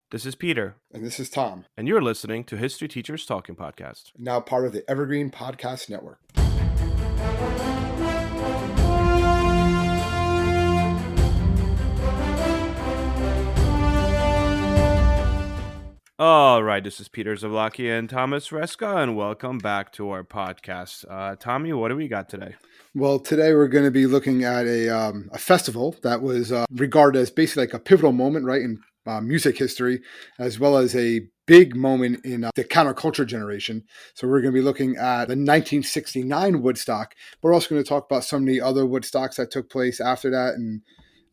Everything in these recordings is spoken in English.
This is Peter, And this is Tom, and you're listening to History Teachers Talking Podcast. now part of the Evergreen Podcast Network. All right, this is Peter Zavlaki and Thomas Reska, and welcome back to our podcast. Tommy, what do we got today? Well, today we're going to be looking at a festival that was regarded as basically like a pivotal moment, right, in music history, as well as a big moment in the counterculture generation. So we're going to be looking at the 1969 Woodstock, but we're also going to talk about some of the other Woodstocks that took place after that, and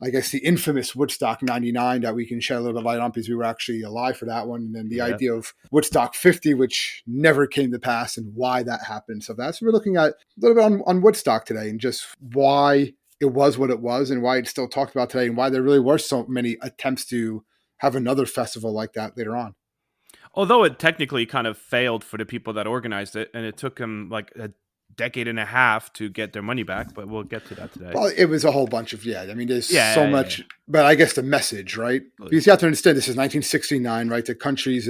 I guess the infamous Woodstock 99 that we can shed a little bit of light on because we were actually alive for that one. And then the idea of Woodstock 50, which never came to pass, and why that happened. So that's what we're looking at a little bit on Woodstock today, and just why it was what it was and why it's still talked about today, and why there really were so many attempts to have another festival like that later on. Although it technically kind of failed for the people that organized it, and it took them like a decade and a half to get their money back, but we'll get to that today. Well, it was a whole bunch of, there's so much, but I guess the message, right? Because you have to understand this is 1969, right? The countries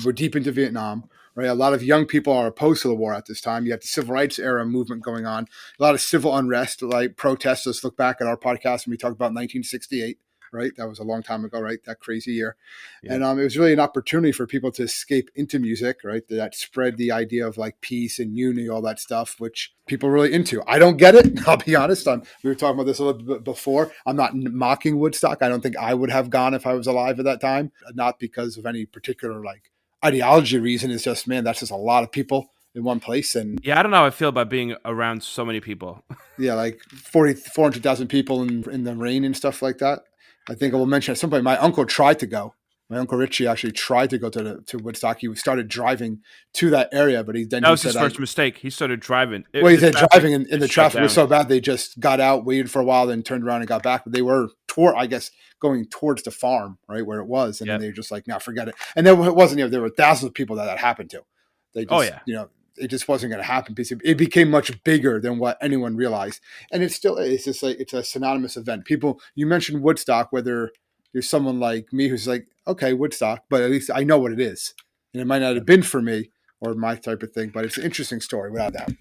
we're deep into Vietnam, right? A lot of young people are opposed to the war at this time. You have the civil rights era movement going on, a lot of civil unrest, like protests. Let's look back at our podcast when we talked about 1968. Right, that was a long time ago, right? That crazy year, and it was really an opportunity for people to escape into music, right? That spread the idea of like peace and unity, all that stuff, which people are really into. I don't get it. I'll be honest. We were talking about this a little bit before. I'm not mocking Woodstock. I don't think I would have gone if I was alive at that time, not because of any particular like ideology reason. It's just, man, that's just a lot of people in one place. And I don't know how I feel about being around so many people. Like 400,000 people in the rain and stuff like that. I think I will mention at some point, my uncle tried to go. My uncle Richie actually tried to go to Woodstock. He started driving to that area, but that was his first mistake. He started driving. He said driving, and the traffic was so bad they just got out, waited for a while, then turned around and got back. But they were going towards the farm, right where it was, and then they were just like, "Now forget it." And then it wasn't. There were thousands of people that happened to. They just, it just wasn't going to happen because it became much bigger than what anyone realized. And it's just like, it's a synonymous event. People, you mentioned Woodstock, whether there's someone like me who's like, okay, Woodstock, but at least I know what it is. And it might not have been for me or my type of thing, but it's an interesting story without doubt.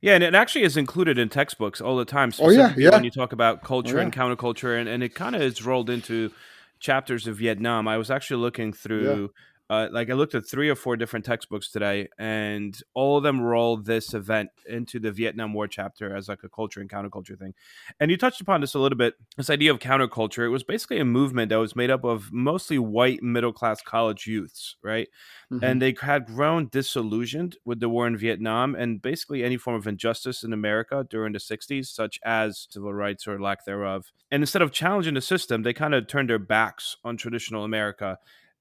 Yeah, and it actually is included in textbooks all the time. When you talk about culture and counterculture, and it kind of is rolled into chapters of Vietnam. I was actually looking through... I looked at 3 or 4 different textbooks today, and all of them roll this event into the Vietnam War chapter as like a culture and counterculture thing. And you touched upon this a little bit, this idea of counterculture. It was basically a movement that was made up of mostly white middle-class college youths, right? Mm-hmm. And they had grown disillusioned with the war in Vietnam and basically any form of injustice in America during the 60s, such as civil rights or lack thereof. And instead of challenging the system, they kind of turned their backs on traditional America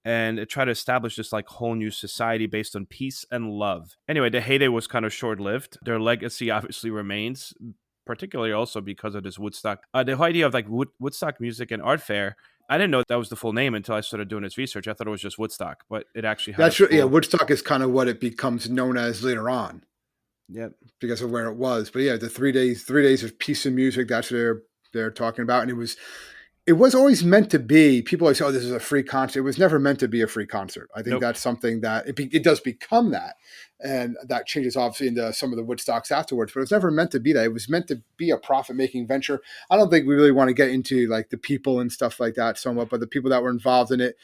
and it tried to establish this like whole new society based on peace and love. Anyway, the heyday was kind of short-lived. Their legacy obviously remains, particularly also because of this Woodstock. The whole idea of like Woodstock Music and Art Fair, I didn't know that was the full name until I started doing this research. I thought it was just Woodstock, but it actually had Woodstock is kind of what it becomes known as later on. Yep. Because of where it was. But the 3 days of peace and music, that's what they're talking about. And it was always meant to be, people always say, oh, this is a free concert. It was never meant to be a free concert. I think that's something that it does become that. And that changes obviously into some of the Woodstocks afterwards, but it was never meant to be that. It was meant to be a profit-making venture. I don't think we really want to get into like the people and stuff like that somewhat, but the people that were involved in it,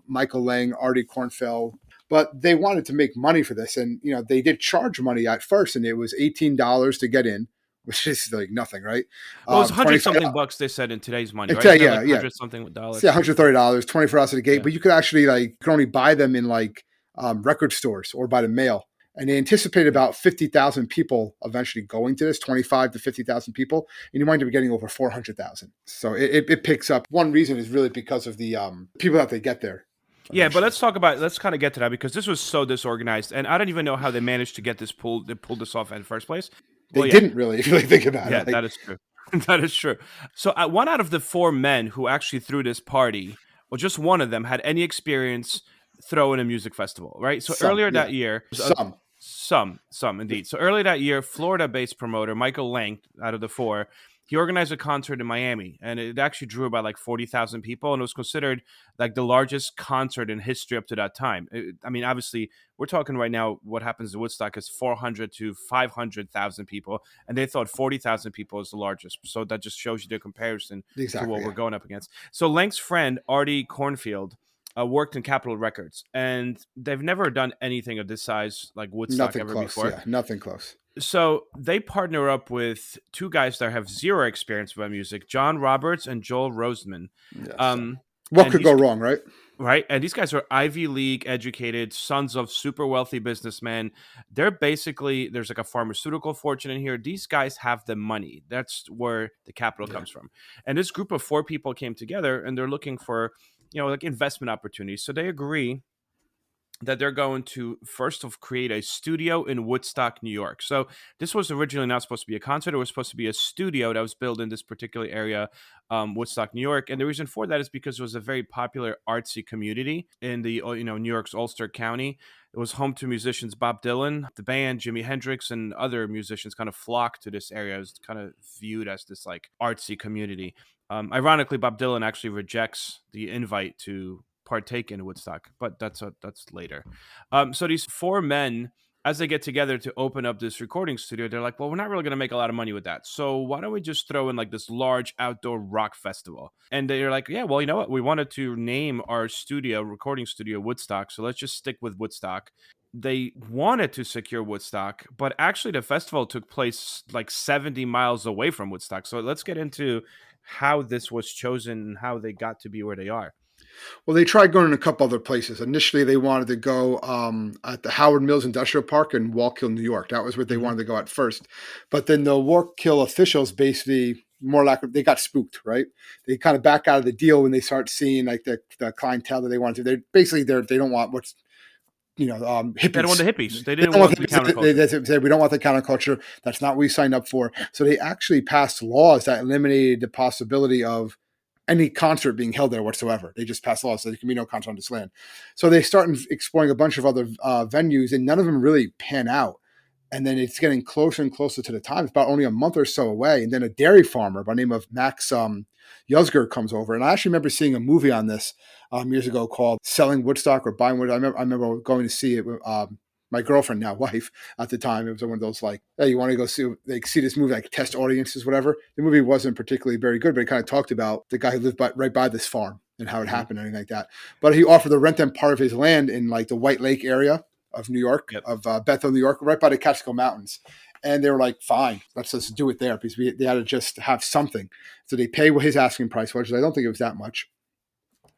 Michael Lang, Artie Kornfeld, but they wanted to make money for this. And, they did charge money at first, and it was $18 to get in, which is like nothing, right? Well, it was $100-something bucks, they said, in today's money, right? $100-something dollars. Yeah, $130, 24 hours at the gate. Yeah. But you could actually you could only buy them in record stores or by the mail. And they anticipated about 50,000 people eventually going to this, 25 to 50,000 people. And you wind up getting over 400,000. So it picks up. One reason is really because of the people that they get there. Yeah, but let's kind of get to that because this was so disorganized. And I don't even know how they managed to get this pulled this off in the first place. They didn't really, if you really think about it. Yeah, that is true. That is true. So one out of the 4 men who actually threw this party, well, just one of them had any experience throwing a music festival, right? So earlier that year... Some indeed. So earlier that year, Florida-based promoter Michael Lang, out of the 4, he organized a concert in Miami, and it actually drew about like 40,000 people, and it was considered like the largest concert in history up to that time. I mean, obviously, we're talking right now. What happens in Woodstock is 400 to 500,000 people, and they thought 40,000 people is the largest. So that just shows you the comparison to Exactly. what we're Yeah. going up against. So Lank's friend Artie Cornfield worked in Capitol Records, and they've never done anything of this size like Woodstock Nothing ever close. before. Yeah. Nothing close. So they partner up with two guys that have zero experience with music, John Roberts and Joel Roseman. Yeah. So Um, what and could these go wrong, right? Right, and these guys are Ivy League educated sons of super wealthy businessmen. They're basically, there's like a pharmaceutical fortune in here. These guys have the money. That's where the capital Yeah. comes from. And this group of four people came together, and they're looking for, like investment opportunities. So they agree that they're going to first of create a studio in Woodstock, New York. So this was originally not supposed to be a concert; it was supposed to be a studio that was built in this particular area, Woodstock, New York. And the reason for that is because it was a very popular artsy community in the New York's Ulster County. It was home to musicians Bob Dylan, the band, Jimi Hendrix, and other musicians kind of flocked to this area. It was kind of viewed as this like artsy community. Ironically, Bob Dylan actually rejects the invite to partake in Woodstock, but that's later. So these four men, as they get together to open up this recording studio, they're like, well, we're not really going to make a lot of money with that. So why don't we just throw in like this large outdoor rock festival? And they're like, yeah, well, you know what? We wanted to name our recording studio Woodstock. So let's just stick with Woodstock. They wanted to secure Woodstock, but actually the festival took place like 70 miles away from Woodstock. So let's get into how this was chosen and how they got to be where they are. Well, they tried going in a couple other places. Initially, they wanted to go at the Howard Mills Industrial Park in Wallkill, New York. That was where they wanted to go at first. But then the Wallkill officials basically more like they got spooked, right? They kind of back out of the deal when they start seeing like the clientele that they wanted to. They don't want what's hippies. They don't want the hippies. They They didn't don't want want the counterculture. they said we don't want the counterculture. That's not what we signed up for. So they actually passed laws that eliminated the possibility of any concert being held there whatsoever. They just passed laws so there can be no concert on this land. So they start exploring a bunch of other venues, and none of them really pan out. And then it's getting closer and closer to the time. It's about only a month or so away. And then a dairy farmer by the name of Max Yuzger comes over. And I actually remember seeing a movie on this years ago called Selling Woodstock or Buying Woodstock. I remember going to see it with my girlfriend, now wife, at the time. It was one of those like, hey, you want to go see this movie, like test audiences, whatever. The movie wasn't particularly very good, but it kind of talked about the guy who lived right by this farm and how it happened and anything like that. But he offered to rent them part of his land in like the White Lake area of New York, of Bethel, New York, right by the Catskill Mountains. And they were like, fine, let's just do it there because they had to just have something. So they pay what his asking price was, which I don't think it was that much.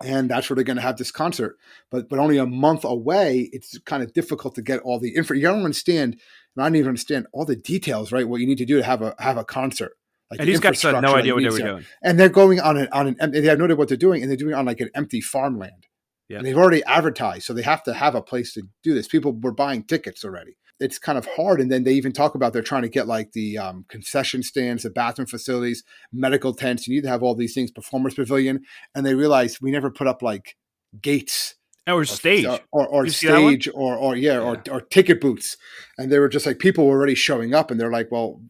And that's where they're going to have this concert. But only a month away, it's kind of difficult to get all the info. You don't understand, and I don't even understand all the details, right? What you need to do to have a concert. Like and these guys had no idea what they were doing. And they're going on they have no idea what they're doing, and they're doing it on like an empty farmland. Yeah. And they've already advertised, so they have to have a place to do this. People were buying tickets already. It's kind of hard. And then they even talk about they're trying to get like the concession stands, the bathroom facilities, medical tents. You need to have all these things, performers pavilion. And they realize we never put up like gates. Or stage. Or stage or ticket booths. And they were just like, people were already showing up and they're like, well,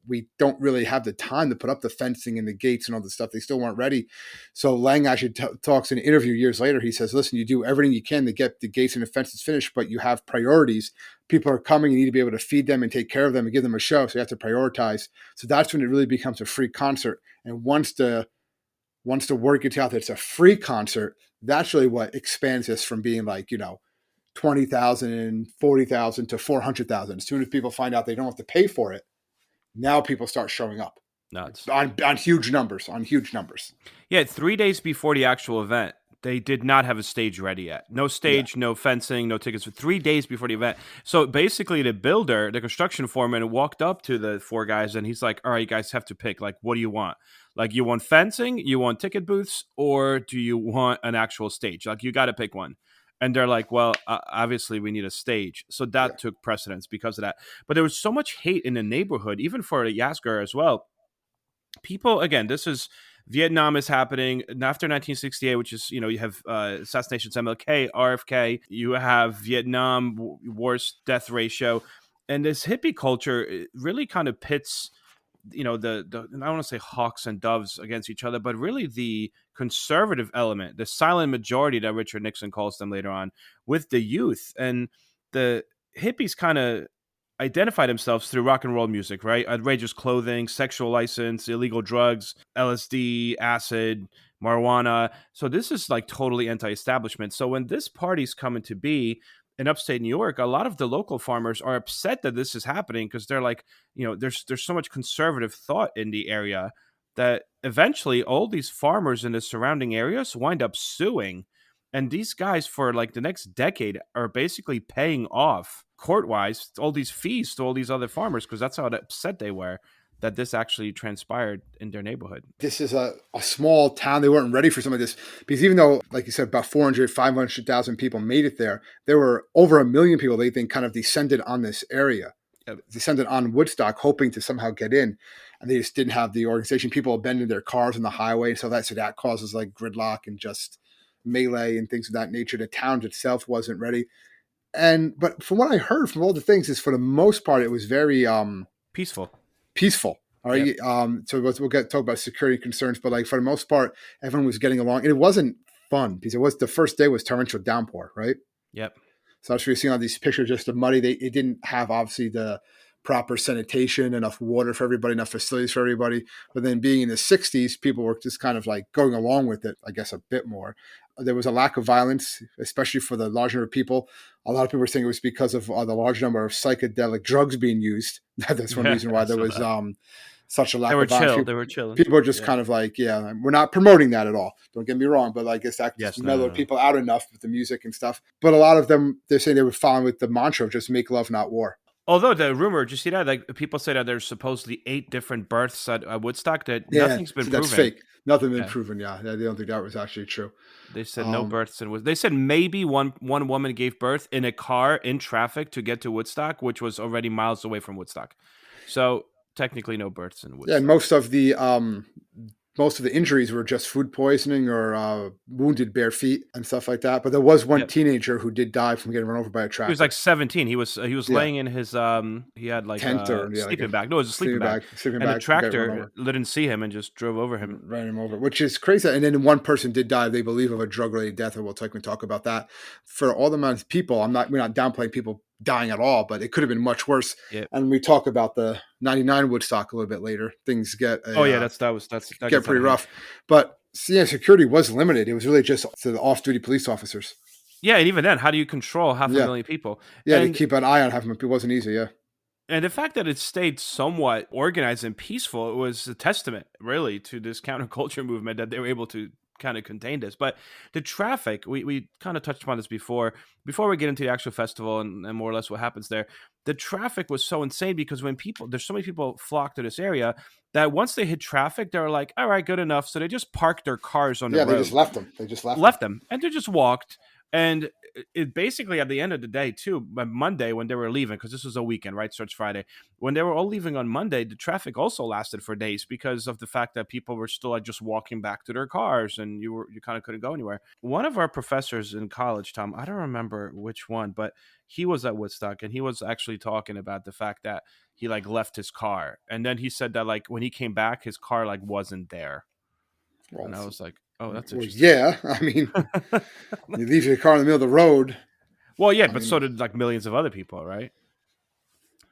we don't really have the time to put up the fencing and the gates and all this stuff. They still weren't ready. So Lang actually talks in an interview years later. He says, listen, you do everything you can to get the gates and the fences finished, but you have priorities. People are coming. You need to be able to feed them and take care of them and give them a show. So you have to prioritize. So that's when it really becomes a free concert. And once the word gets out that it's a free concert, that's really what expands this from being like, 20,000, 40,000 to 400,000. As soon as people find out they don't have to pay for it, now people start showing up. Nuts. On huge numbers, Yeah, 3 days before the actual event, they did not have a stage ready yet. No stage, no fencing, no tickets for 3 days before the event. So basically the builder, the construction foreman, walked up to the four guys and he's like, all right, you guys have to pick. Like, what do you want? Like, you want fencing, you want ticket booths, or do you want an actual stage? Like, you got to pick one. And they're like, well, obviously we need a stage. So that took precedence because of that. But there was so much hate in the neighborhood, even for Yasgur as well. People, again, this is Vietnam is happening after 1968, which is, you have assassinations, MLK, RFK, you have Vietnam, worst death ratio. And this hippie culture really kind of pits the I don't want to say hawks and doves against each other, but really the conservative element, the silent majority that Richard Nixon calls them later on, with the youth. And the hippies kind of identify themselves through rock and roll music, right? Outrageous clothing, sexual license, illegal drugs, LSD, acid, marijuana. So this is like totally anti-establishment. So when this party's coming to be in upstate New York, a lot of the local farmers are upset that this is happening, because they're like, there's so much conservative thought in the area that eventually all these farmers in the surrounding areas wind up suing. And these guys, for like the next decade, are basically paying off court-wise all these fees to all these other farmers, because that's how upset they were that this actually transpired in their neighborhood. This is a small town. They weren't ready for some of this, because even though, like you said, about 400, 500,000 people made it there were over 1 million people they think kind of descended on this area, descended on Woodstock, hoping to somehow get in. And they just didn't have the organization. People abandoned their cars on the highway. So that causes like gridlock and just melee and things of that nature. The town itself wasn't ready. But from what I heard from all the things is, for the most part, it was very peaceful. All right. Yep. So we'll talk about security concerns, but like for the most part, everyone was getting along. And it wasn't fun, because the first day was torrential downpour, right? Yep. So that's what you're seeing on these pictures, just the muddy. It didn't have obviously the proper sanitation, enough water for everybody, enough facilities for everybody. But then being in the 60s, people were just kind of like going along with it, I guess, a bit more. There was a lack of violence, especially for the large number of people. A lot of people were saying it was because of the large number of psychedelic drugs being used. That's one reason why there was such a lack of violence. They were chilling. People are just kind of like, we're not promoting that at all. Don't get me wrong, but I guess that just mellowed people out enough with the music and stuff. But a lot of them, they're saying they were following with the mantra of just make love, not war. Although the rumor, did you see that? Like, people say that there's supposedly 8 different births at Woodstock, that nothing's been proven. That's fake. Nothing been proven. Yeah, they don't think that was actually true. They said no births in Woodstock. They said maybe one woman gave birth in a car in traffic to get to Woodstock, which was already miles away from Woodstock. So technically, no births in Woodstock. Yeah, and most of the injuries were just food poisoning or wounded bare feet and stuff like that. But there was one teenager who did die from getting run over by a tractor. He was like 17. He was laying in his he had like tent or sleeping bag. No, it was a sleeping bag. And the tractor didn't see him and just drove over him. Ran him over, which is crazy. And then one person did die, they believe, of a drug-related death, and we'll talk about that. For all the amount of people, we're not downplaying people dying at all, but it could have been much worse. Yep. And we talk about the 99 Woodstock a little bit later. Things get that get pretty rough. But security was limited. It was really just to the off-duty police officers. Yeah, and even then, how do you control half a million people? Yeah, to keep an eye on half a million people wasn't easy. Yeah. And the fact that it stayed somewhat organized and peaceful, it was a testament, really, to this counterculture movement, that they were able to kind of contain this. But the traffic, we kind of touched upon this before we get into the actual festival and more or less what happens there. The traffic was so insane, because there's so many people flock to this area, that once they hit traffic, they were like, all right, good enough. So they just parked their cars on the road. Yeah, they just left them. Left them. And they just walked. And it basically, at the end of the day, too, by Monday when they were leaving, because this was a weekend, right? Starts Friday. When they were all leaving on Monday, the traffic also lasted for days, because of the fact that people were still like just walking back to their cars, and you kind of couldn't go anywhere. One of our professors in college, Tom, I don't remember which one, but he was at Woodstock, and he was actually talking about the fact that he like left his car, and then he said that like when he came back, his car like wasn't there. Well, and I was like, oh, that's interesting. Yeah, I mean, you leave your car in the middle of the road. Well, yeah, but so did like millions of other people, right?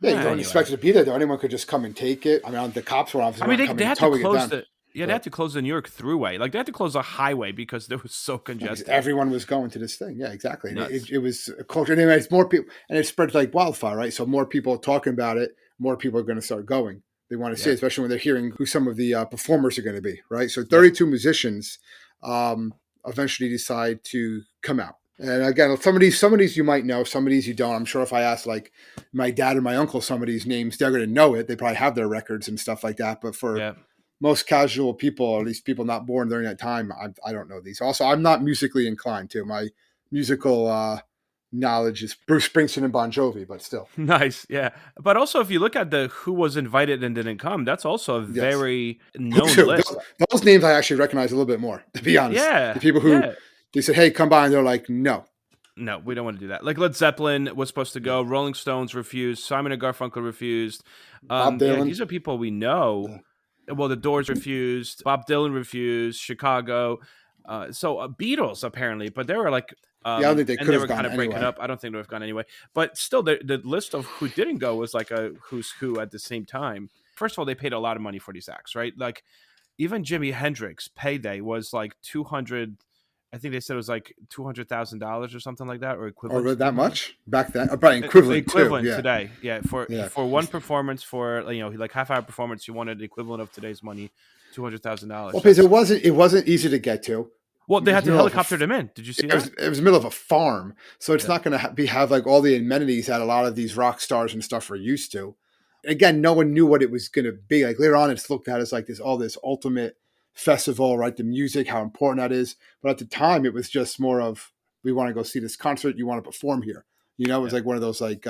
Yeah, you don't expect it to be there, though. Anyone could just come and take it. I mean, the cops were obviously. I mean, they had to close they had to close the New York Thruway. Like, they had to close the highway because there was so congested. Everyone was going to this thing. Yeah, exactly. It was a culture. Anyway, it's more people, and it spreads like wildfire, right? So more people talking about it, more people are going to start going. They want to see it, especially when they're hearing who some of the performers are going to be, right? So 32 musicians eventually decide to come out. And again, some of these you might know, some of these you don't. I'm sure if I ask like my dad and my uncle some of these names, they're going to know it. They probably have their records and stuff like that. But for most casual people, or at least people not born during that time, I don't know these. Also, I'm not musically inclined to. My musical knowledge is Bruce Springsteen and Bon Jovi, but still. Nice, yeah. But also, if you look at the who was invited and didn't come, that's also a very known list. Those names I actually recognize a little bit more, to be honest. Yeah. The people who they said, hey, come by, and they're like, no. No, we don't want to do that. Like Led Zeppelin was supposed to go. Rolling Stones refused. Simon and Garfunkel refused. Bob Yeah, Dylan. these are people we know. Yeah. Well, the Doors refused. Bob Dylan refused. Chicago. Beatles apparently, but they were like, Yeah, I don't think they and could they have were gone kind of breaking anyway. up. I don't think they would have gone anyway. But still, the list of who didn't go was like a who's who at the same time. First of all, they paid a lot of money for these acts, right? Like even Jimi Hendrix payday was like 200. I think they said it was like $200,000 or something like that, or equivalent Or to that 200. much back then? Probably equivalent too. Equivalent Yeah, today, yeah. yeah. For one performance, for like half-hour performance, you wanted the equivalent of today's money, $200,000. Well, because That's it wasn't easy to get to. well, It they was had to middle of helicopter them in. Did you see that? it was the middle of a farm, so it's Yeah, not going to have like all the amenities that a lot of these rock stars and stuff are used to. Again, no one knew what it was going to be. Like later on, it's looked at as like this ultimate festival, right? The music, how important that is. But at the time, it was just more of we want to go see this concert. You want to perform here. It was yeah, like one of those like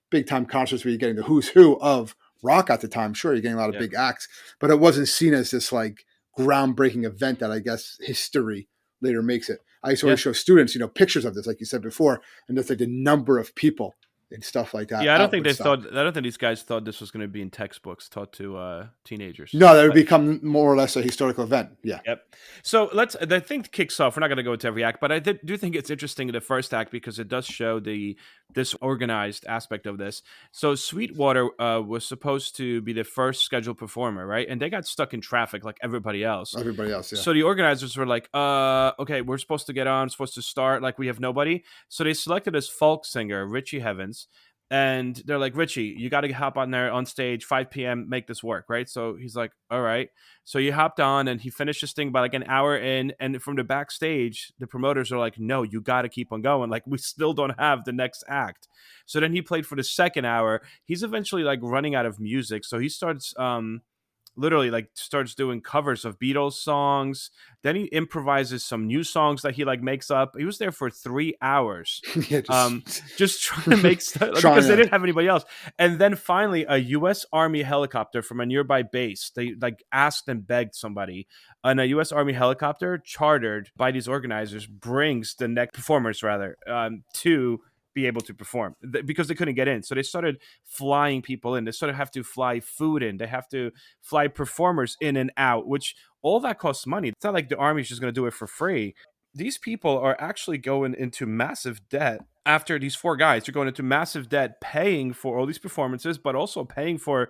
big time concerts where you're getting the who's who of rock at the time. Sure, you're getting a lot of yeah, big acts, but it wasn't seen as this like groundbreaking event that I guess history later makes it. I used to yeah. always show students, pictures of this, like you said before, and just like the number of people and stuff like that Yeah, I don't at think they Woodstock. thought. I don't think these guys thought this was going to be in textbooks taught to teenagers. No, that would become more or less a historical event. Yeah. Yep. So the thing kicks off. We're not going to go into every act, but I do think it's interesting in the first act because it does show this organized aspect of this. So Sweetwater was supposed to be the first scheduled performer, right? And they got stuck in traffic like everybody else. Everybody else, yeah. So the organizers were like, okay, we're supposed to get on, supposed to start, like we have nobody. So they selected this folk singer, Richie Havens. And they're like, Richie, you got to hop on there on stage, 5 p.m., make this work, right? So he's like, all right. So he hopped on and he finished this thing by like an hour in. And from the backstage, the promoters are like, no, you got to keep on going. Like, we still don't have the next act. So then he played for the second hour. He's eventually like running out of music. So he starts literally like starts doing covers of Beatles songs. Then he improvises some new songs that he like makes up. He was there for 3 hours. Yeah, Just trying to make stuff trying because they to. didn't have anybody else. And then finally a US Army helicopter from a nearby base, they like asked and begged somebody, and a US Army helicopter chartered by these organizers brings the next performers rather to be able to perform because they couldn't get in. So they started flying people in. They sort of have to fly food in. They have to fly performers in and out, which all that costs money. It's not like the army's just going to do it for free. These people are actually going into massive debt after these four guys. They're going into massive debt paying for all these performances, but also paying for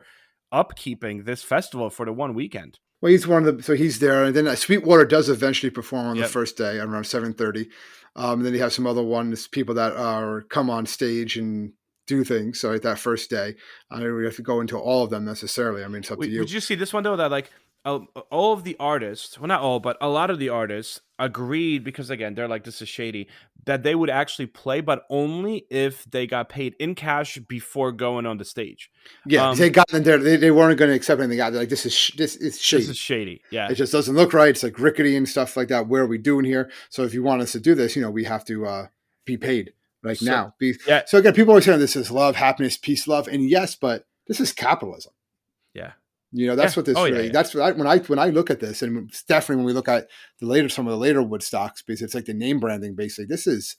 upkeeping this festival for the one weekend. Well, he's one of the. So he's there, and then Sweetwater does eventually perform on the Yep. first day around 7:30. And then you have some other ones, people that are come on stage and do things. So that first day, I don't really have to go into all of them necessarily. I mean, it's up to you. Did you see this one though? That like all of the artists, well, not all, but a lot of the artists agreed because again, they're like, this is shady, that they would actually play, but only if they got paid in cash before going on the stage. Yeah, they got in there. They weren't going to accept anything out. They're like, this is shady. This is shady. Yeah, It just doesn't look right. It's like rickety and stuff like that. Where are we doing here? So if you want us to do this, we have to be paid like now. Yeah. So again, people always say this is love, happiness, peace, love, and yes, but this is capitalism. Yeah. That's what this really. Yeah. That's what when I look at this, and it's definitely when we look at some of the later Woodstocks, because it's like the name branding. Basically, this is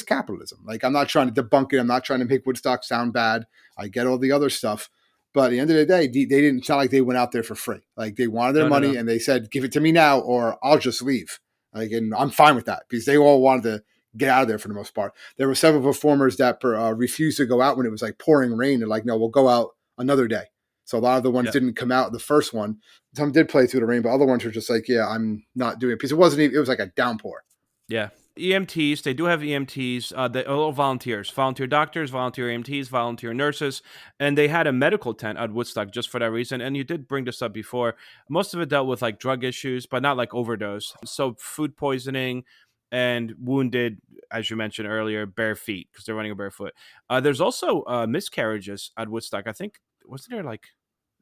capitalism. Like I'm not trying to debunk it. I'm not trying to make Woodstock sound bad. I get all the other stuff, but at the end of the day, they didn't. It's not like they went out there for free. Like they wanted their money, and they said, "Give it to me now, or I'll just leave." Like, and I'm fine with that because they all wanted to get out of there for the most part. There were several performers that refused to go out when it was like pouring rain. They're like, "No, we'll go out another day." So a lot of the ones didn't come out the first one. Some did play through the rain, but other ones were just like, yeah, I'm not doing it. Because it wasn't even, it was like a downpour. Yeah. EMTs, they do have EMTs, they all volunteers, volunteer doctors, volunteer EMTs, volunteer nurses, and they had a medical tent at Woodstock just for that reason. And you did bring this up before. Most of it dealt with like drug issues, but not like overdose. So food poisoning and wounded, as you mentioned earlier, bare feet because they're running barefoot. There's also miscarriages at Woodstock. I think wasn't there like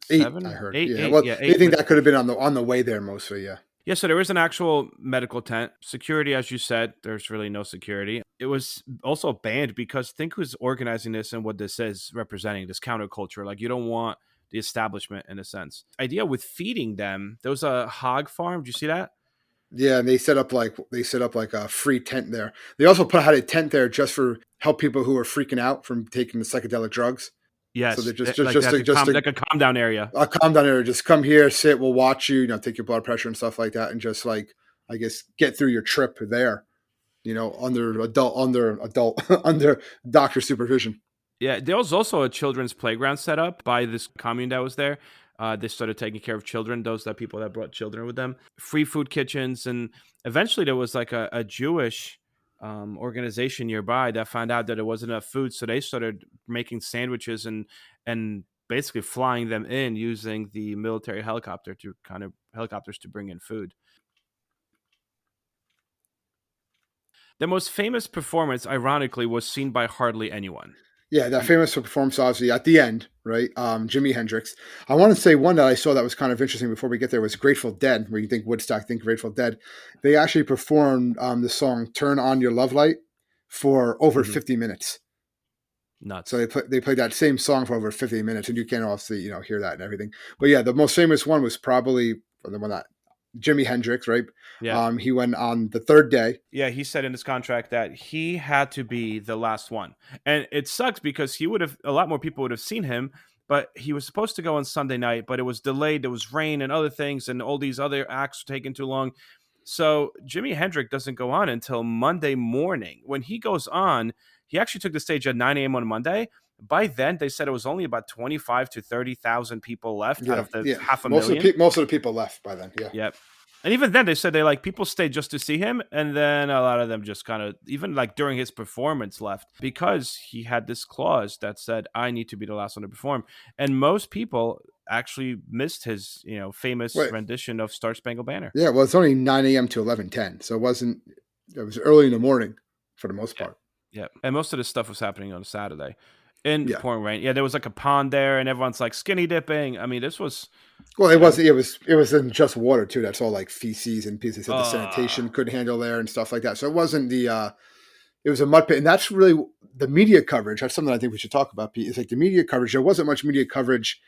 7? I heard. Eight, Yeah. eight, Well, yeah, they 8. think that could have been on the way there mostly. Yeah. Yeah, so there is an actual medical tent. Security, as you said, there's really no security. It was also banned because think who's organizing this and what this is representing, this counterculture. Like you don't want the establishment in a sense. Idea with feeding them, there was a hog farm. Did you see that? Yeah, and they set up like a free tent there. They also had a tent there just for help people who are freaking out from taking the psychedelic drugs. So they're Yes, like that's just a calm down area. a calm down area. Just come here, sit, we'll watch you, take your blood pressure and stuff like that, and just like I guess get through your trip there. Under under doctor supervision. Yeah, there was also a children's playground set up by this commune that was there. They started taking care of children, those that people that brought children with them. Free food kitchens, and eventually there was like a Jewish organization nearby that found out that there wasn't enough food, so they started making sandwiches and basically flying them in using the military helicopters to bring in food. The most famous performance, ironically, was seen by hardly anyone. Yeah, that famous performance obviously at the end, right? Jimi Hendrix. I want to say one that I saw that was kind of interesting before we get there was Grateful Dead, where you think Woodstock, think Grateful Dead. They actually performed the song "Turn On Your Love Light" for over Mhm. 50 minutes. So Nuts. they played that same song for over 50 minutes, and you can obviously hear that and everything. But yeah, the most famous one was probably the one that Jimi Hendrix, right? Yeah. He went on the third day. Yeah, he said in his contract that he had to be the last one. And it sucks because a lot more people would have seen him, but he was supposed to go on Sunday night, but it was delayed. There was rain and other things, and all these other acts were taking too long. So Jimi Hendrix doesn't go on until Monday morning. When he goes on, he actually took the stage at 9 a.m. on Monday. By then, they said it was only about 25 to 30,000 people left out Yeah, of the yeah. half a million. Most of the people left by then. Yeah. Yep. And even then, they said they like people stayed just to see him, and then a lot of them just kind of even like during his performance left because he had this clause that said, "I need to be the last one to perform." And most people actually missed his famous Wait. rendition of Star Spangled Banner. Yeah. Well, it's only 9 a.m. to 11:10, so it wasn't. It was early in the morning for the most Yeah, part. yeah. And most of this stuff was happening on a Saturday in Yeah. pouring rain. Yeah, there was like a pond there, and everyone's like skinny dipping. I mean, this was, Well, you know, it was in just water too. That's all like feces and pieces. They said the uh, sanitation couldn't handle there and stuff like that. So it wasn't the. It was a mud pit, and that's really the media coverage. That's something I think we should talk about, Pete. It's like the media coverage. There wasn't much media coverage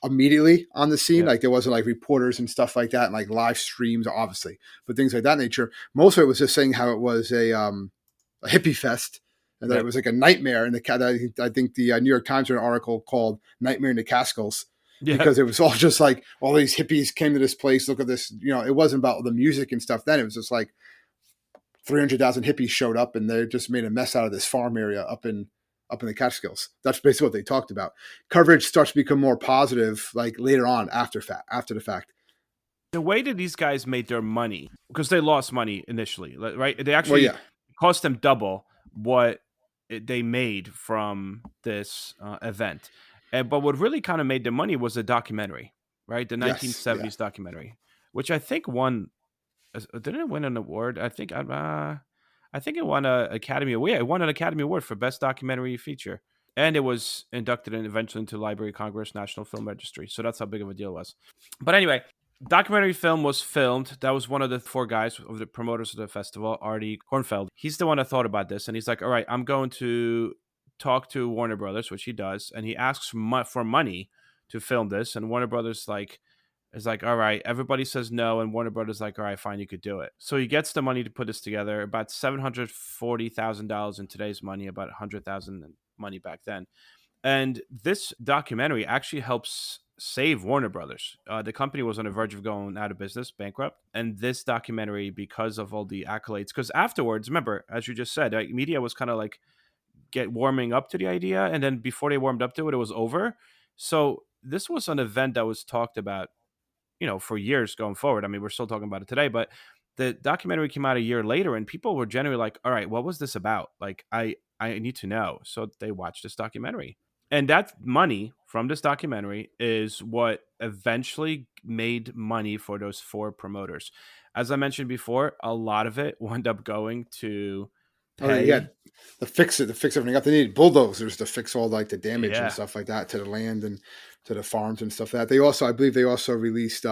immediately on the scene. yeah, Like there wasn't like reporters and stuff like that, and like live streams, obviously, but things like that nature. Most of it was just saying how it was a hippie fest, and that it yep, was like a nightmare. And I think the New York Times had an article called "Nightmare in the Catskills." yep. Because it was all just like all these hippies came to this place. Look at this, it wasn't about the music and stuff. Then it was just like 300,000 hippies showed up and they just made a mess out of this farm area up in the Catskills. That's basically what they talked about. Coverage starts to become more positive like later on after the fact. The way that these guys made their money, because they lost money initially, right? They Well, actually yeah, cost them double what they made from this event. But what really kind of made the money was a documentary, right? The yes, yeah. 1970s documentary, which I think won. Didn't it win an award? I think it won a Academy Award. Yeah, it won an Academy Award for Best Documentary Feature, and it was inducted and eventually into Library of Congress National Film Registry. So that's how big of a deal it was. But anyway, documentary film was filmed. That was one of the four guys of the promoters of the festival, Artie Kornfeld. He's the one that thought about this, and he's like, "All right, I'm going to talk to Warner Brothers," which he does, and he asks for money to film this, and Warner Brothers is like, "All right," everybody says no, and Warner Brothers like, "All right, fine, you could do it." So he gets the money to put this together, about $740,000 in today's money, about 100,000 in money back then. And this documentary actually helps save Warner Brothers. The company was on the verge of going out of business, bankrupt. And this documentary, because of all the accolades, because afterwards, remember, as you just said, media was kind of like warming up to the idea. And then before they warmed up to it, it was over. So this was an event that was talked about, for years going forward. I mean, we're still talking about it today, but the documentary came out a year later and people were generally like, all right, what was this about? Like, I need to know. So they watched this documentary. And that money from this documentary is what eventually made money for those four promoters. As I mentioned before, a lot of it wound up going to Oh yeah, pay. to fix everything up. They needed bulldozers to fix all like the damage and Yeah. stuff like that to the land and to the farms and stuff like that. They also, I believe, they also released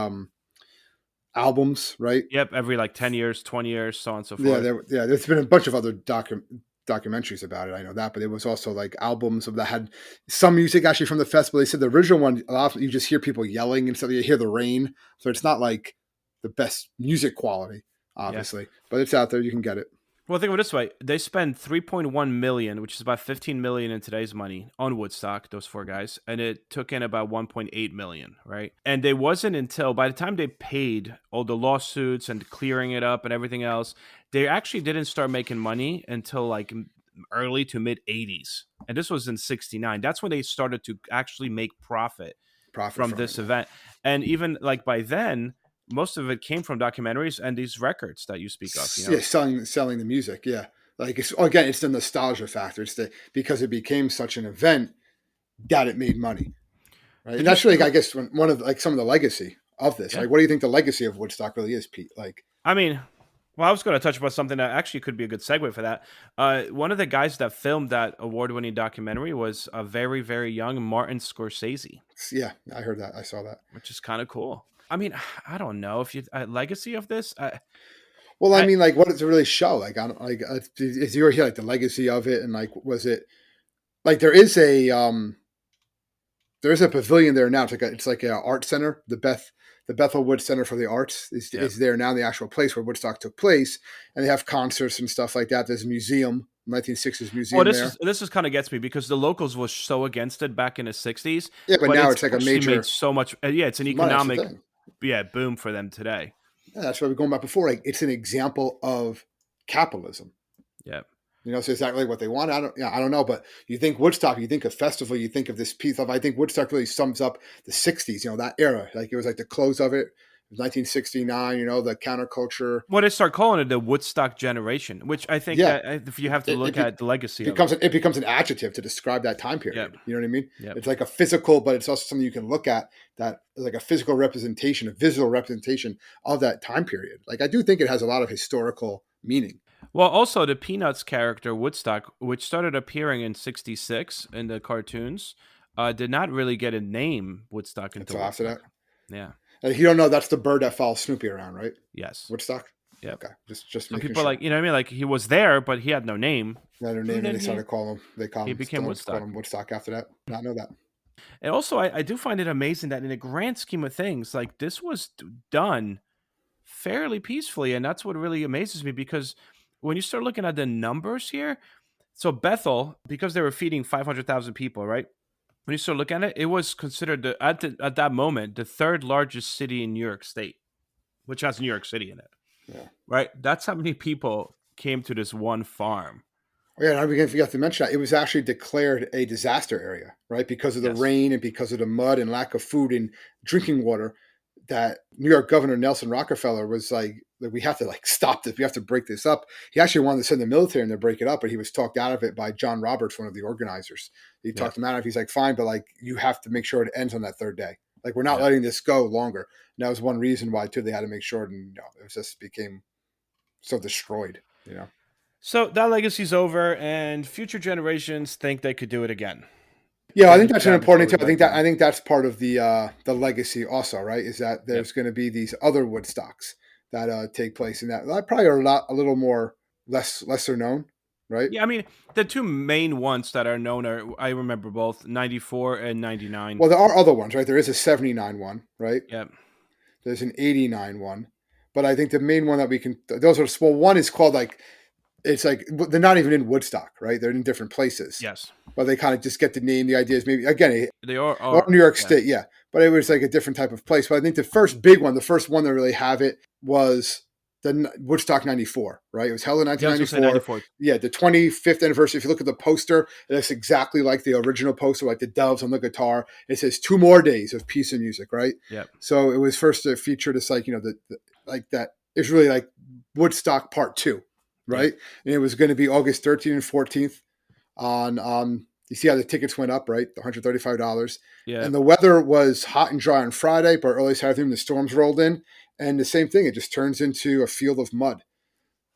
albums, right? Yep. Every like 10 years, 20 years, so on and so Yeah, forth. there's been a bunch of other documentaries about it. I know that, but it was also like albums of that had some music actually from the festival. They said the original one, a lot of you just hear people yelling and stuff. You hear the rain, so it's not like the best music quality. Yeah. obviously, but it's out there. You can get it. Well, think of it this way: they spend 3.1 million, which is about 15 million in today's money, on Woodstock. Those four guys, and it took in about 1.8 million, right? And it wasn't until by the time they paid all the lawsuits and clearing it up and everything else, they actually didn't start making money until like early to mid 80s, and this was in '69. That's when they started to actually make profit Profit from from it. this event, and even like by then most of it came from documentaries and these records that you speak of, Yeah, selling the music. Yeah, like it's the nostalgia factor. It's because it became such an event that it made money, right? Did And you that's see? really, I guess, one of like some of the legacy of this. Yeah. Like, what do you think the legacy of Woodstock really is, Pete? Like, I mean, well, I was going to touch about something that actually could be a good segue for that. One of the guys that filmed that award-winning documentary was a very, very young Martin Scorsese. yeah, I heard that. I saw that. Which is kind of cool. I mean, I don't know if you legacy of this. Well, I I mean, like, what does it really show? Like, I don't like. Is you hear like the legacy of it, and like, was it like there is a pavilion there now. It's like a art center. The Bethel Wood Center for the Arts is there now. The actual place where Woodstock took place, and they have concerts and stuff like that. There's a museum, 1960s Well, museum there. this is kind of gets me because the locals was so against it back in the '60s, Yeah, but but now it's it's like a actually made major so much. Yeah, it's an money. That's the economic thing. boom for them today. Yeah, that's why we're going back before. Like, it's an example of capitalism. Yeah. So exactly what they want. I don't know, but you think Woodstock, you think of festival, you think of this piece of. I think Woodstock really sums up the '60s. That era. Like, it was like the close of it. It was 1969. The counterculture. Well, they start calling it the Woodstock generation, which I think Yeah, that if you have to it, look it at the legacy of becomes it. it becomes an adjective to describe that time Yeah. period. You know what I mean? Yeah. It's like a physical, but it's also something you can look at that like a physical representation, a visual representation of that time period. Like, I do think it has a lot of historical meaning. Well, also the Peanuts character Woodstock, which started appearing in '66 in the cartoons, did not really get a name Woodstock until Until after Woodstock. that, Yeah. you don't know that's the bird that follows Snoopy around, right? Yes. Woodstock. Yep. Okay, just So making people are sure. like, you know what I mean? Like he was there, but he had no name. Not their And name, and then they started calling him. They he became call Woodstock. him Woodstock after that. Not know that. And also, I do find it amazing that in the grand scheme of things, like this was done fairly peacefully. And that's what really amazes me because when you start looking at the numbers here, so Bethel, because they were feeding 500,000 people, right? When you start looking at it, it was considered at that moment the third largest city in New York State, which has New York City in it. Yeah. Right? That's how many people came to this one farm. Oh, yeah, and I forgot to mention that it was actually declared a disaster area, right? Because of the Yes. rain and because of the mud and lack of food and drinking water. That New York Governor Nelson Rockefeller was like, we have to stop this. We have to break this up. He actually wanted to send the military in to break it up, but he was talked out of it by John Roberts, one of the organizers. He talked him out of it. He's like, fine, but you have to make sure it ends on that third day. We're not letting this go longer. And that was one reason why too they had to make sure it just became so destroyed. So that legacy's over, and future generations think they could do it again. Yeah, I think that's an important too. I think that's part of the legacy also, right? Is that there's going to be these other Woodstocks that take place, and that probably are a little more lesser known, right? Yeah, I mean the two main ones that are known are I remember both '94 and '99. Well, there are other ones, right? There is a '79 one, right? Yep. There's an '89 one, but I think the main one that we can those are small. One is called it's like they're not even in Woodstock, right? They're in different places. Yes. But they kind of just get the name. The idea is maybe again they are New York State, yeah. But it was like a different type of place. But I think the first big one, the first one that really have it was the Woodstock '94, right? It was held in 1994. Yeah, the 25th anniversary. If you look at the poster, it looks exactly like the original poster, like the doves on the guitar. It says 2 more days of peace and music, right? Yeah. So it was first featured as like that. It's really like Woodstock Part 2. Right. Yep. And it was going to be August 13th and 14th on, you see how the tickets went up, right? $135. Yeah. And the weather was hot and dry on Friday, but early Saturday afternoon, the storms rolled in. And the same thing, it just turns into a field of mud.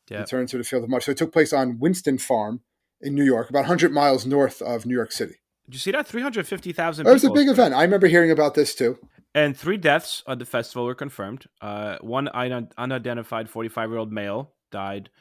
Yep. It turns into a field of mud. So it took place on Winston Farm in New York, about 100 miles north of New York City. Did you see that? 350,000 people. It was a big event. I remember hearing about this too. And 3 deaths at the festival were confirmed. One unidentified 45-year-old male died.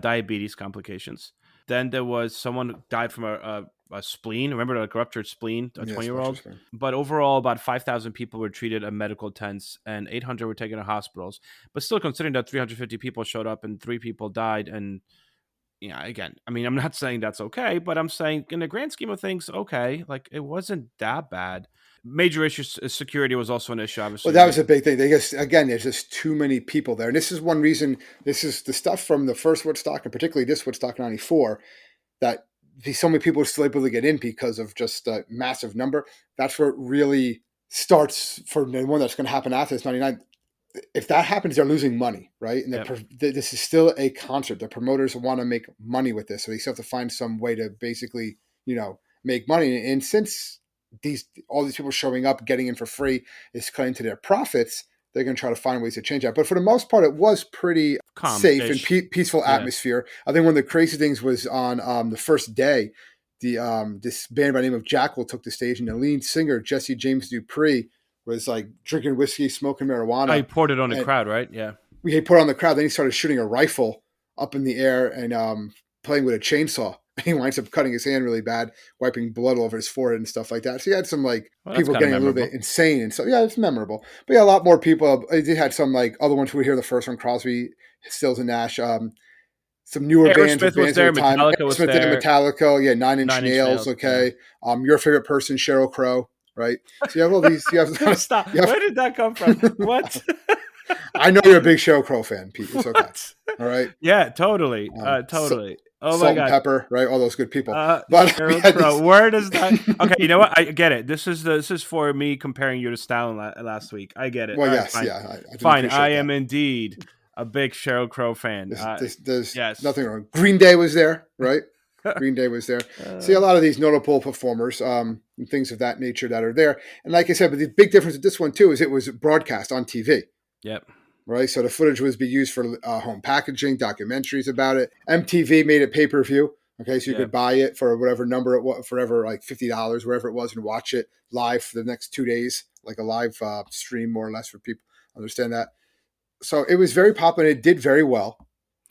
Diabetes complications. Then there was someone died from spleen. Remember the ruptured spleen, a Yes, 20-year-old? But overall, about 5,000 people were treated at medical tents and 800 were taken to hospitals. But still, considering that 350 people showed up and 3 people died, and again, I mean, I'm not saying that's okay, but I'm saying in the grand scheme of things, okay, like it wasn't that bad. Major issues, security was also an issue, obviously. Well, that was a big thing. They guess again, there's just too many people there, and this is one reason. This is the stuff from the first Woodstock, and particularly this Woodstock '94, that so many people are still able to get in because of just a massive number. That's where it really starts for the one that's going to happen after this '99. If that happens, they're losing money, right? And this is still a concert. The promoters want to make money with this, so they still have to find some way to basically, make money. And since all these people showing up, getting in for free is cutting to their profits, they're going to try to find ways to change that. But for the most part, it was pretty safe and peaceful atmosphere. I think one of the crazy things was on the first day, this band by the name of Jackal took the stage, and the lead singer Jesse James Dupree was like drinking whiskey, smoking marijuana. He poured it on the crowd, right? Yeah. He poured it on the crowd. Then he started shooting a rifle up in the air and playing with a chainsaw. He winds up cutting his hand really bad, wiping blood all over his forehead and stuff like that. So he had some people getting a little bit insane and stuff. Yeah, it's memorable. But yeah, a lot more people. They had some other ones who were here the first one, Crosby, Stills and Nash. Some newer bands was there, Metallica was there. Metallica, yeah, Nine Inch Nails, okay. Yeah. Your favorite person, Sheryl Crow. Right, so you have all these. Stop. Where did that come from? What? I know you're a big Sheryl Crow fan, Pete. It's okay. All right. Yeah, totally, totally. Oh my God, and pepper, right? All those good people. But Sheryl Crow, where does that? Okay, you know what? I get it. This is for me comparing you to Stalin last week. I get it. Well, yes, fine. Yeah, fine. I am indeed a big Sheryl Crow fan. There's nothing wrong. Green Day was there, right? Green Day was there. See a lot of these notable performers and things of that nature that are there. And like I said, but the big difference with this one too is it was broadcast on TV. Yep. Right. So the footage was being used for home packaging, documentaries about it. MTV made it pay-per-view. Okay, so you could buy it for whatever number it was, forever, like $50, wherever it was, and watch it live for the next 2 days, like a live stream, more or less, for people understand that. So it was very popular. It did very well.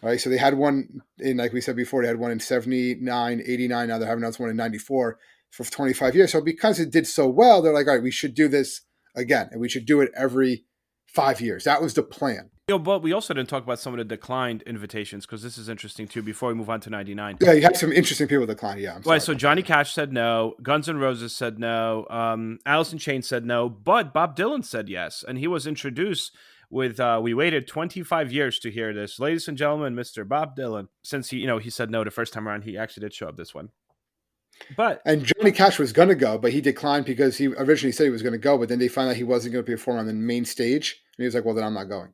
All right, so they had one in, like we said before, they had one in 79, 89. Now they're having another one in 94 for 25 years. So because it did so well, they're like, all right, we should do this again, and we should do it every 5 years. That was the plan. But we also didn't talk about some of the declined invitations, because this is interesting too. Before we move on to 99, yeah, you had some interesting people decline. Yeah, right. So Johnny Cash said no. Guns N' Roses said no. Alice in Chains said no. But Bob Dylan said yes, and he was introduced with we waited 25 years to hear this, ladies and gentlemen, Mr. Bob Dylan. Since he said no the first time around, he actually did show up this one. And Johnny Cash was going to go, but he declined because he originally said he was going to go, but then they found out he wasn't going to perform on the main stage, and he was like, "Well, then I'm not going."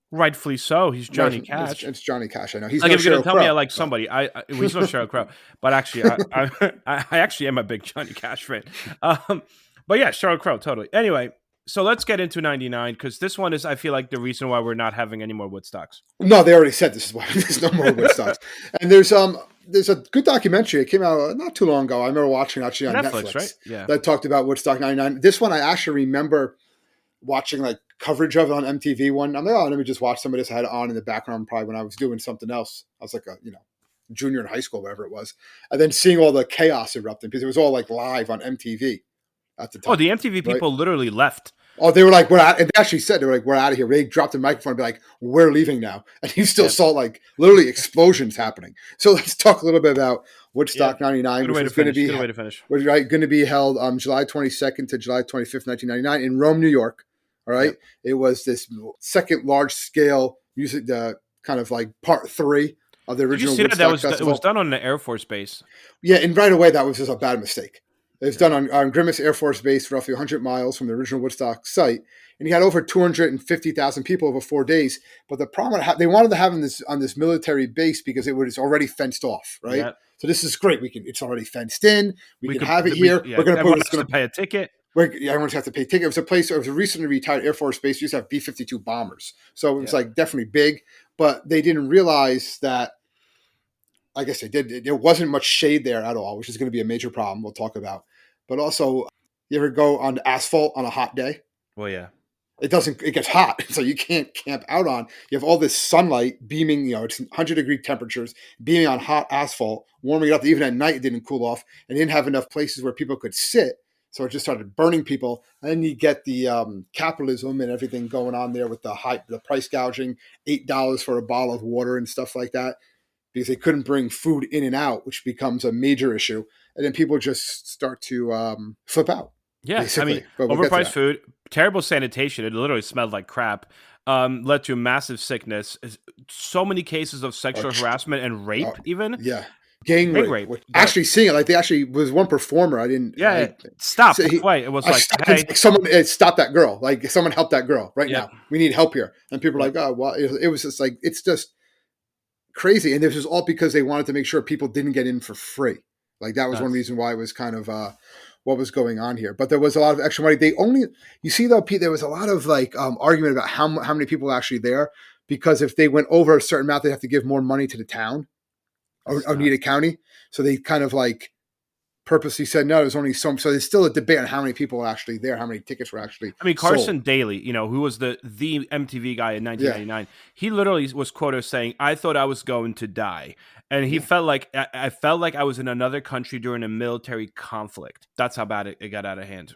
Rightfully so. He's Johnny Cash. It's Johnny Cash. I know. He's like, if you're going to tell me I like somebody, he's no Sheryl Crow, but actually, I actually am a big Johnny Cash fan. But yeah, Sheryl Crow, totally. Anyway. So let's get into 99, because this one is, I feel like, the reason why we're not having any more Woodstocks. No, they already said this is why there's no more Woodstocks. And there's a good documentary. It came out not too long ago. I remember watching actually on Netflix, right? Yeah. That talked about Woodstock 99. This one I actually remember watching like coverage of it on MTV one. I'm like, oh, let me just watch some of this. I had it on in the background probably when I was doing something else. I was like a junior in high school, whatever it was. And then seeing all the chaos erupting because it was all like live on MTV. At the time, the MTV people literally left. Oh, they were like, we're out. And they actually said, they were like, we're out of here. They dropped the microphone and be like, we're leaving now. And you still saw like literally explosions happening. So let's talk a little bit about Woodstock 99, which is going to be going to be held July 22nd to July 25th, 1999 in Rome, New York. All right. Yep. It was this second large scale music, kind of like part 3 of the original Woodstock Festival. It was done on an Air Force base. Yeah. And right away, that was just a bad mistake. It was done on Grimace Air Force Base, roughly 100 miles from the original Woodstock site. And he had over 250,000 people over 4 days. But the problem, they wanted to have him on this military base because it was already fenced off, right? Yeah. So this is great. It's already fenced in. We can have it here. We're going to pay a ticket. Everyone's have to pay a ticket. It was a recently retired Air Force base. We used to have B-52 bombers. So it was like definitely big. But they didn't realize that, I guess they did. There wasn't much shade there at all, which is going to be a major problem we'll talk about. But also, you ever go on asphalt on a hot day? Well, yeah. it gets hot, so you can't camp out on. You have all this sunlight beaming, it's 100-degree temperatures beaming on hot asphalt, warming it up. Even at night, it didn't cool off, and didn't have enough places where people could sit. So it just started burning people. And then you get the capitalism and everything going on there with the price gouging, $8 for a bottle of water and stuff like that, because they couldn't bring food in and out, which becomes a major issue. And then people just start to flip out. Yeah, I mean, Basically, but we'll overpriced food, terrible sanitation. It literally smelled like crap. Led to massive sickness. So many cases of sexual harassment and rape, even. Yeah, gang rape. Actually, seeing it, like they actually was one performer. I didn't. Yeah, stop. Wait, it was like, hey, someone stop that girl. Like someone help that girl right now. We need help here. And people were like, oh, well, it was just like it's just crazy. And this was all because they wanted to make sure people didn't get in for free. Like that was one reason why it was kind of what was going on here. But there was a lot of extra money. You see though, Pete, there was a lot of like argument about how many people were actually there, because if they went over a certain amount, they have to give more money to the town or Oneida County. So they kind of like purposely said no. There's only some. So there's still a debate on how many people were actually there, how many tickets were actually. I mean, Carson Daly, who was the MTV guy in 1999, he literally was quoted as saying, "I thought I was going to die." And he felt like I felt like I was in another country during a military conflict. That's how bad it got out of hand.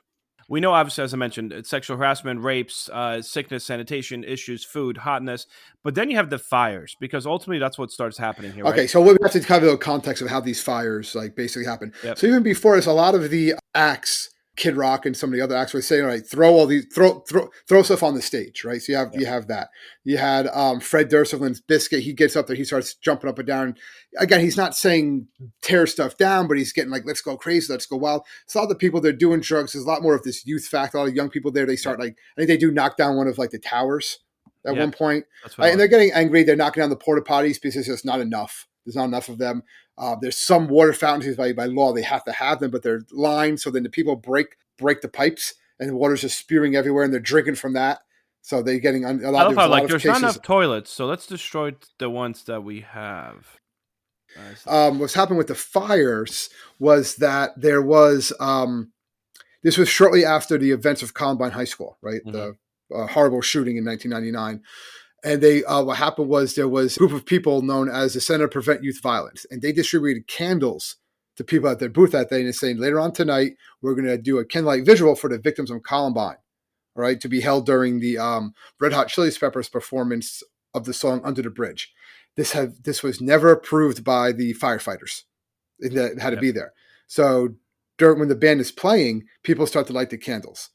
We know, obviously, as I mentioned, sexual harassment, rapes, sickness, sanitation issues, food, hotness. But then you have the fires, because ultimately that's what starts happening here. Okay, right? So we have to cover the context of how these fires like basically happen. Yep. So even before this, a lot of the acts, Kid Rock and some of the other acts, were saying, all right, throw stuff on the stage, right? So you have that. You had Fred Durst of Limp Bizkit. He gets up there, he starts jumping up and down. Again, he's not saying tear stuff down, but he's getting like, let's go crazy, let's go wild. So a lot of the people, they're doing drugs. There's a lot more of this youth factor. A lot of young people there, they start like, I think they do knock down one of like the towers at one point. And they're getting angry. They're knocking down the porta potties because there's not enough. There's not enough of them. There's some water fountains by law. They have to have them, but they're lined. So then the people break the pipes and the water's just spewing everywhere and they're drinking from that. So they're getting a lot, there's not enough toilets. So let's destroy the ones that we have. What's happened with the fires was that there was, this was shortly after the events of Columbine High School, right? Mm-hmm. The horrible shooting in 1999. And what happened was there was a group of people known as the Center to Prevent Youth Violence, and they distributed candles to people at their booth that day and saying, later on tonight, we're going to do a candlelight visual for the victims of Columbine, all right, to be held during the Red Hot Chili Peppers performance of the song Under the Bridge. This was never approved by the firefighters. It had to be there. So when the band is playing, people start to light the candles.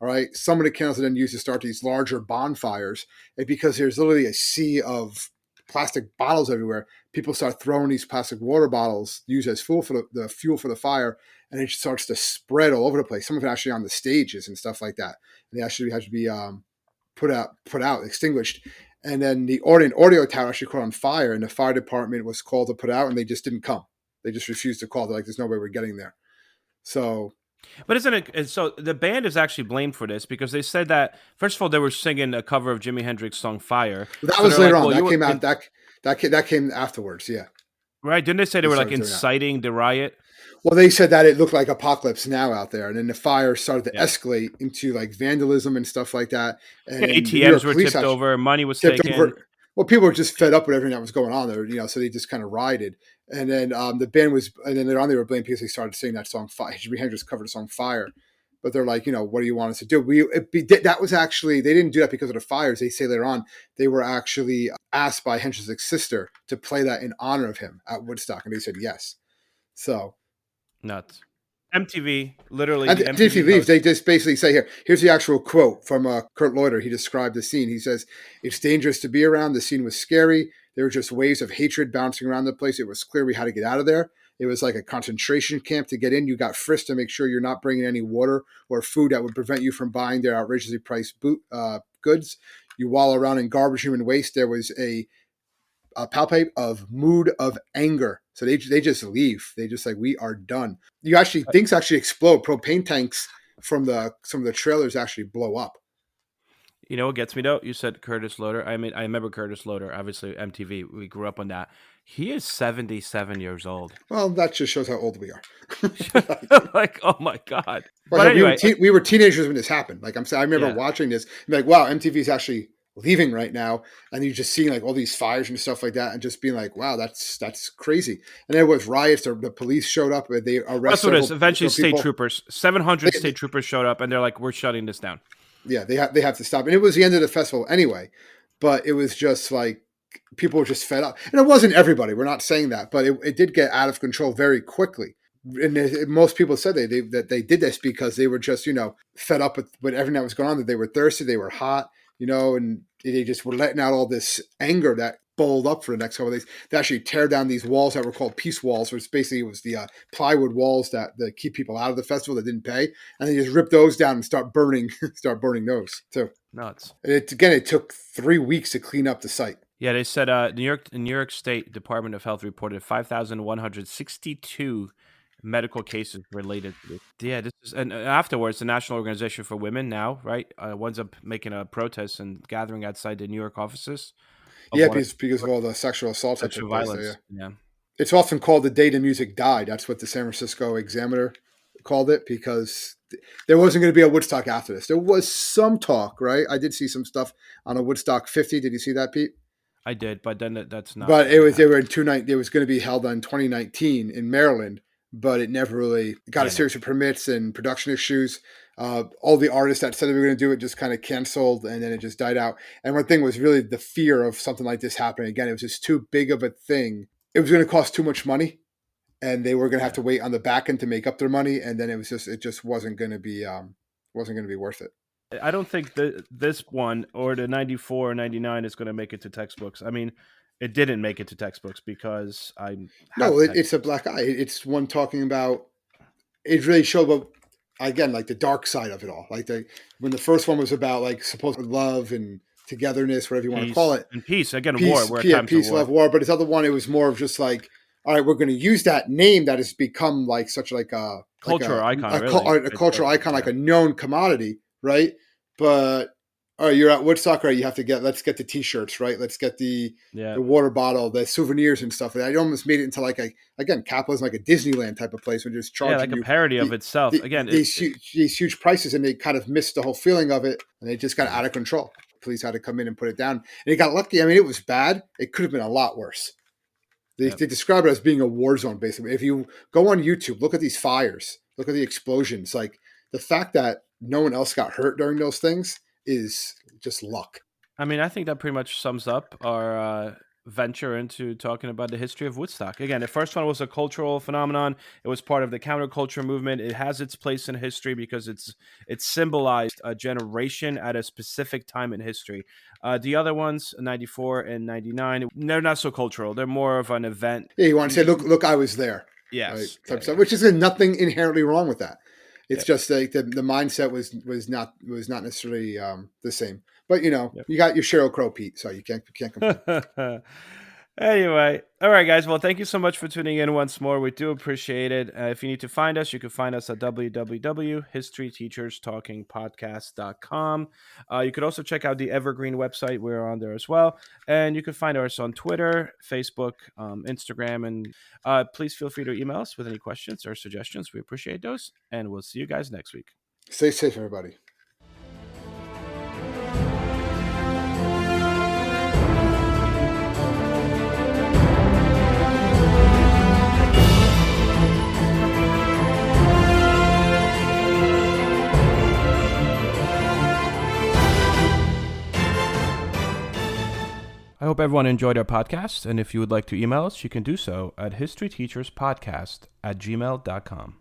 All right. Some of the candles are then used to start these larger bonfires. And because there's literally a sea of plastic bottles everywhere, people start throwing these plastic water bottles used as fuel for the fuel for the fire, and it starts to spread all over the place. Some of it actually on the stages and stuff like that. And they actually have to be put out, extinguished. And then the audio tower actually caught on fire, and the fire department was called to put out, and they just didn't come. They just refused to call. They're like, there's no way we're getting there. So... But isn't it? So the band is actually blamed for this because they said that, first of all, they were singing a cover of Jimi Hendrix's song "Fire." That was later on. That came out. That came afterwards. Yeah. Right? Didn't they say they were like inciting the riot? Well, they said that it looked like Apocalypse Now out there, and then the fire started to escalate into like vandalism and stuff like that. And ATMs were tipped over, money was taken. Well, people were just fed up with everything that was going on there, so they just kind of rioted. And then the band and then later on they were blamed because they started singing that song. Jimi Hendrix covered the song "Fire," but they're like, what do you want us to do? That was actually, they didn't do that because of the fires. They say later on they were actually asked by Hendrix's sister to play that in honor of him at Woodstock, and they said yes. So nuts. MTV, literally. MTV leaves. They just basically say, here's the actual quote from Kurt Loder. He described the scene. He says, "It's dangerous to be around. The scene was scary. There were just waves of hatred bouncing around the place. It was clear we had to get out of there. It was like a concentration camp to get in. You got frisked to make sure you're not bringing any water or food that would prevent you from buying their outrageously priced goods. You wallow around in garbage, human waste. There was a palpate of mood of anger. So they just leave. They just like, we are done. You actually, things actually explode. Propane tanks from some of the trailers actually blow up. You know what gets me though? You said Curtis Loder. I mean, I remember Curtis Loder, obviously MTV. We grew up on that. He is 77 years old. Well, that just shows how old we are. Like, oh my God. But anyway, we were teenagers when this happened. Like I'm saying, I remember watching this, and like, wow, MTV's actually leaving right now, and you're just seeing like all these fires and stuff like that, and just being like, wow, that's crazy. And there was riots. The police showed up, and they arrested. That's what it is. Eventually, state troopers, 700 state troopers showed up, and they're like, "We're shutting this down." Yeah, they have to stop. And it was the end of the festival anyway, but it was just like people were just fed up. And it wasn't everybody. We're not saying that, but it did get out of control very quickly. And most people said that they did this because they were just, fed up with everything that was going on, that they were thirsty, they were hot, and they just were letting out all this anger that bubbled up for the next couple of days. They actually tear down these walls that were called peace walls, which basically was the plywood walls that keep people out of the festival that didn't pay, and they just rip those down and start burning those too. Nuts. It took 3 weeks to clean up the site. Yeah, they said New York State Department of Health reported 5,162 medical cases related to this. Yeah, and afterwards, the National Organization for Women now, right, winds up making a protest and gathering outside the New York offices. Yeah, because of all the sexual assaults that took place there. Yeah. It's often called the day the music died. That's what the San Francisco Examiner called it, because there wasn't going to be a Woodstock after this. There was some talk, right? I did see some stuff on a Woodstock 50. Did you see that, Pete? I did, but then that's not. But it was they were in it was going to be held on 2019 in Maryland, but it never really got a series of permits and production issues. All the artists that said they were going to do it just kind of canceled, and then it just died out. And one thing was really the fear of something like this happening again. It was just too big of a thing. It was going to cost too much money, and they were going to have to wait on the back end to make up their money. And then it just wasn't going to be worth it. I don't think this one or the 94 or 99 is going to make it to textbooks. I mean, it didn't make it to textbooks because it's a black eye. It's one talking about. It really showed about, again, like the dark side of it all. Like when the first one was about like supposed love and togetherness, whatever you want to call it, and peace. Again, peace, war. Peace, love, war. But this other one, it was more of just like, all right, we're going to use that name that has become like such like a cultural icon, a cultural icon, like a known commodity, right? But all right, you're at Woodstock, right? Let's get the T-shirts, right? Let's get the water bottle, the souvenirs and stuff. And I almost made it into like capitalism, like a Disneyland type of place, where just charging like a parody of itself. Again, these huge prices, and they kind of missed the whole feeling of it, and they just got out of control. Police had to come in and put it down, and it got lucky. I mean, it was bad. It could have been a lot worse. They describe it as being a war zone, basically. If you go on YouTube, look at these fires, look at the explosions. Like the fact that no one else got hurt during those things is just luck. I mean, I think that pretty much sums up our venture into talking about the history of Woodstock. Again, the first one was a cultural phenomenon. It was part of the counterculture movement. It has its place in history because it symbolized a generation at a specific time in history. The other ones, 94 and 99, they're not so cultural. They're more of an event. Yeah, you want to say, look, I was there. Yes. Right? Which is nothing inherently wrong with that. It's just like the mindset was not necessarily the same. But you got your Sheryl Crow, Pete, so you can't complain. Anyway, all right, guys. Well, thank you so much for tuning in once more. We do appreciate it. If you need to find us, you can find us at www.historyteacherstalkingpodcast.com. You could also check out the Evergreen website. We're on there as well. And you can find us on Twitter, Facebook, Instagram. And please feel free to email us with any questions or suggestions. We appreciate those. And we'll see you guys next week. Stay safe, everybody. I hope everyone enjoyed our podcast, and if you would like to email us, you can do so at historyteacherspodcast@gmail.com.